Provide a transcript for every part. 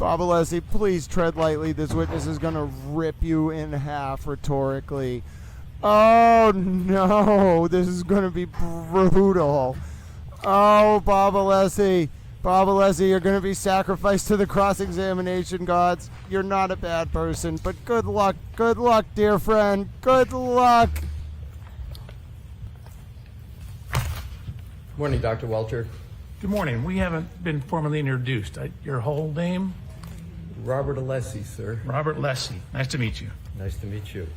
Bob Alessi, please tread lightly. This witness is going to rip you in half rhetorically. Oh, no. This is going to be brutal. Oh, Bob Alessi. Bob Alessi, you're going to be sacrificed to the cross-examination gods. You're not a bad person, but good luck. Good luck, dear friend. Good luck. Morning, Dr. Welcher. Good morning. We haven't been formally introduced. Your whole name? Robert Alessi, sir. Robert Alessi. Nice to meet you. Nice to meet you.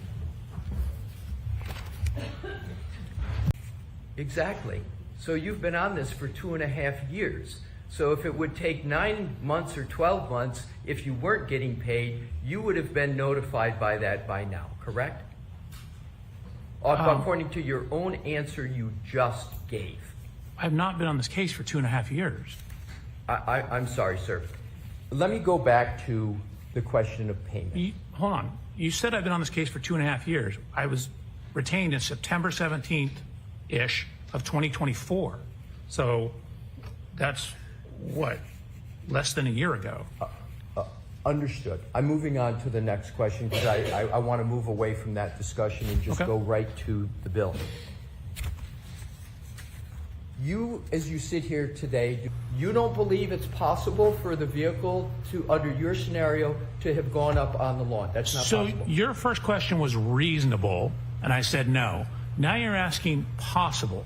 Exactly. So you've been on this for 2.5 years. So if it would take 9 months or 12 months, if you weren't getting paid, you would have been notified by that by now, correct? According to your own answer you just gave. I've not been on this case for 2.5 years. I'm sorry, sir. Let me go back to the question of payment. Hold on. You said I've been on this case for 2.5 years. I was retained in September 17th-ish of 2024. So that's, what, less than a year ago. Understood. I'm moving on to the next question because I want to move away from that discussion and just go right to the bill. You, as you sit here today, you don't believe it's possible for the vehicle to, under your scenario, to have gone up on the lawn. That's not possible. So your first question was reasonable, and I said no. Now you're asking possible.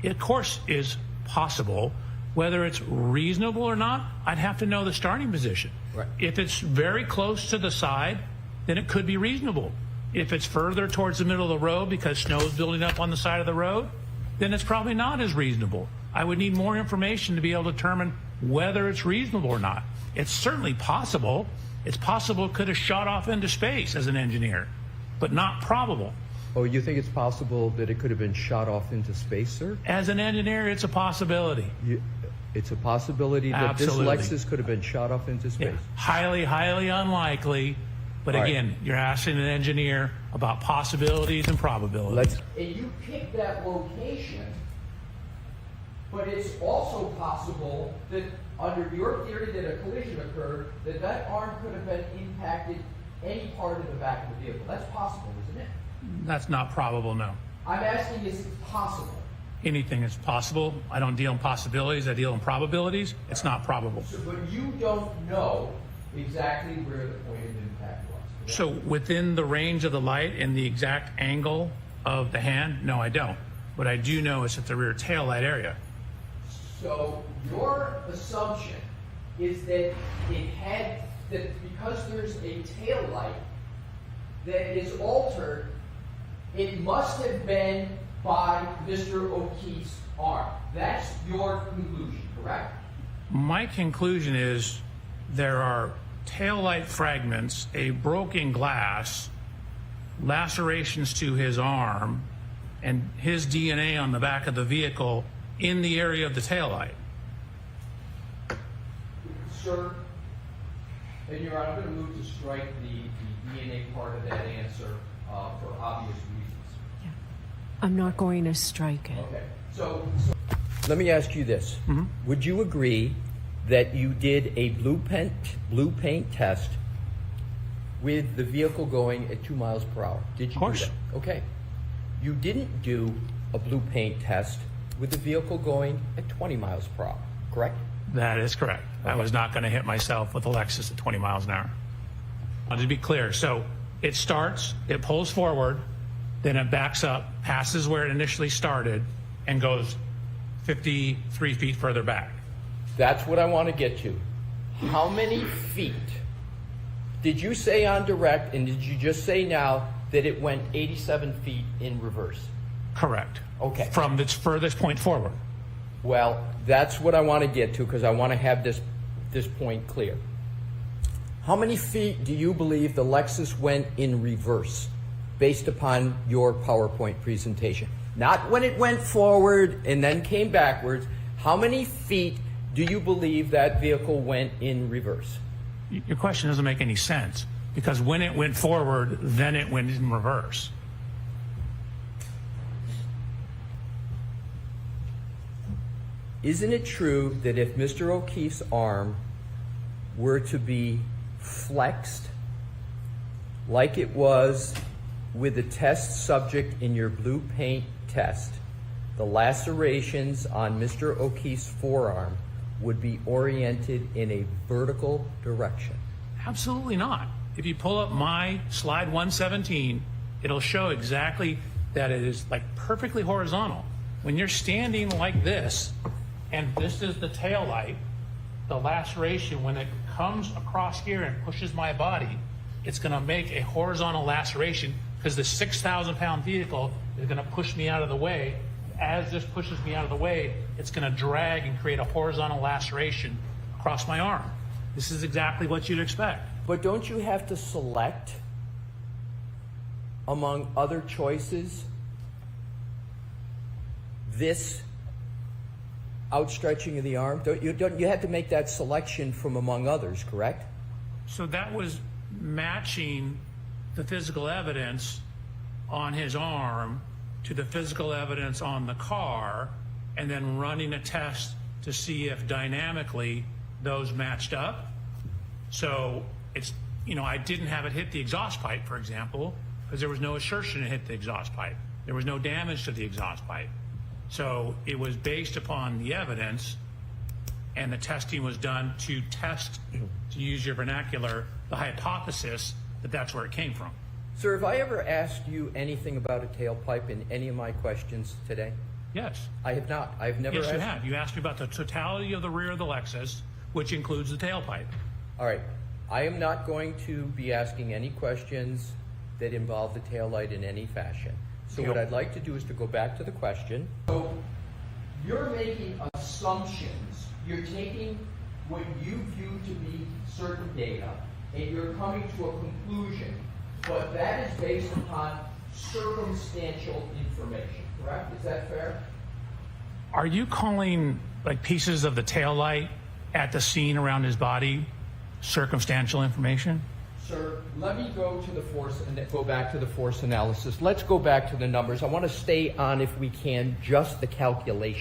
It, of course, is possible. Whether it's reasonable or not, I'd have to know the starting position. Right. If it's very close to the side, then it could be reasonable. If it's further towards the middle of the road because snow is building up on the side of the road, then it's probably not as reasonable. I would need more information to be able to determine whether it's reasonable or not. It's certainly possible. It's possible it could have shot off into space as an engineer, but not probable. Oh, you think it's possible that it could have been shot off into space, sir? As an engineer, it's a possibility. It's a possibility that Absolutely. this Lexus could have been shot off into space? Yeah. Highly, highly unlikely. But All again, right. You're asking an engineer about possibilities and probabilities. And you picked that location, but it's also possible that under your theory that a collision occurred, that that arm could have been impacted any part of the back of the vehicle. That's possible, isn't it? That's not probable, no. I'm asking, is it possible? Anything is possible. I don't deal in possibilities, I deal in probabilities. It's not probable. So, but you don't know exactly where the point of impact was. Correct? So within the range of the light and the exact angle of the hand, no, I don't. What I do know is at the rear tail light area. So your assumption is that it had, that because there's a tail light that is altered, it must have been by Mr. O'Keefe's arm. That's your conclusion, correct? My conclusion is there are taillight fragments, a broken glass, lacerations to his arm, and his DNA on the back of the vehicle in the area of the taillight. Sir, and Your Honor, I'm going to move to strike the DNA part of that answer for obvious reasons. I'm not going to strike it. Okay. So let me ask you this. Mm-hmm. Would you agree that you did a blue paint test with the vehicle going at 2 miles per hour? Did you Of course. do that? Okay. You didn't do a blue paint test with the vehicle going at 20 miles per hour, correct? That is correct. Okay. I was not going to hit myself with a Lexus at 20 miles an hour. To be clear, so it starts, it pulls forward, then it backs up, passes where it initially started, and goes 53 feet further back. That's what I want to get to. How many feet did you say on direct, and did you just say now that it went 87 feet in reverse? Correct. Okay. From its furthest point forward. Well, that's what I want to get to because I want to have this point clear. How many feet do you believe the Lexus went in reverse based upon your PowerPoint presentation? Not when it went forward and then came backwards. How many feet do you believe that vehicle went in reverse? Your question doesn't make any sense because when it went forward, then it went in reverse. Isn't it true that if Mr. O'Keefe's arm were to be flexed like it was with the test subject in your blue paint test, the lacerations on Mr. O'Keefe's forearm would be oriented in a vertical direction? Absolutely not. If you pull up my slide 117, it'll show exactly that it is like perfectly horizontal. When you're standing like this, and this is the tail light, the laceration, when it comes across here and pushes my body, it's going to make a horizontal laceration because the 6,000-pound vehicle is going to push me out of the way. As this pushes me out of the way, it's going to drag and create a horizontal laceration across my arm. This is exactly what you'd expect. But don't you have to select among other choices this outstretching of the arm? You had to make that selection from among others, correct? So that was matching the physical evidence on his arm to the physical evidence on the car, and then running a test to see if dynamically those matched up. So it's, I didn't have it hit the exhaust pipe, for example, because there was no assertion it hit the exhaust pipe. There was no damage to the exhaust pipe. So it was based upon the evidence, and the testing was done to test, to use your vernacular, the hypothesis that that's where it came from. Sir, have I ever asked you anything about a tailpipe in any of my questions today? Yes. I have not. I've never asked. Yes, you have. You asked me about the totality of the rear of the Lexus, which includes the tailpipe. All right. I am not going to be asking any questions that involve the taillight in any fashion. So what I'd like to do is to go back to the question. So you're making assumptions. You're taking what you view to be certain data, and you're coming to a conclusion. But that is based upon circumstantial information, correct? Is that fair? Are you calling like pieces of the taillight at the scene around his body circumstantial information? Sir, let me go to the force and go back to the force analysis. Let's go back to the numbers. I want to stay on, if we can, just the calculation.